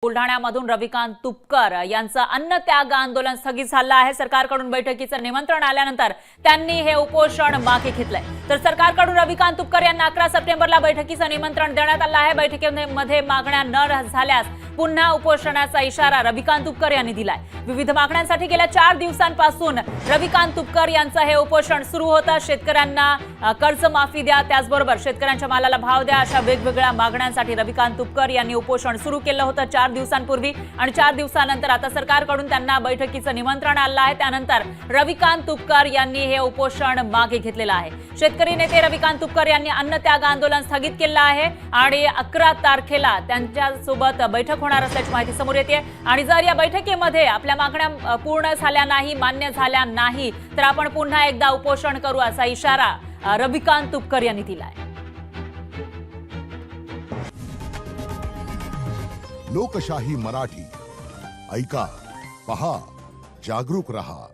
बुलढाण्यामधून रविकांत तुपकर यांचं अन्न त्याग आंदोलन स्थगित झालं आहे। सरकारकडून बैठकीचं निमंत्रण आल्यानंतर त्यांनी हे उपोषण मागे घेतलंय। तर सरकारकडून रविकांत तुपकर यांना 11 सप्टेंबरला बैठकीचं निमंत्रण देण्यात आलं आहे। बैठकीमध्ये मागण्या न झाल्यास पुन्हा उपोषणाचा इशारा रविकांत तुपकर यांनी दिलाय। विविध मागण्यांसाठी गेल्या 4 दिवसांपासून रविकांत तुपकर यांचं हे उपोषण सुरू होतं। शेतकऱ्यांना कर्जमाफी द्या, त्याचबरोबर शेतकऱ्यांच्या मालाला भाव द्या, अशा वेगवेगळ्या मागण्यांसाठी रविकांत तुपकर यांनी उपोषण सुरू केलं होतं 4 दिवसांपूर्वी। आणि 4 दिवसानंतर आता सरकारकडून त्यांना बैठकीचं निमंत्रण आलं आहे। त्यानंतर रविकांत तुपकर यांनी हे उपोषण मागे घेतलेलं आहे। शेतकरी नेते रविकांत तुपकर यांनी अन्न त्याग आंदोलन स्थगित केलं आहे आणि 11 तारखेला त्यांच्यासोबत बैठक होणार असल्याची माहिती समोर येते। आणि जर या बैठकीमध्ये आपल्या मागण्या पूर्ण झाल्या नाही, मान्य झाल्या नाही, तर आपण पुन्हा एकदा उपोषण करू असा इशारा रविकांत तुपकर यांनी दिलाय। लोकशाही मराठी ऐका, पहा, जागरूक रहा।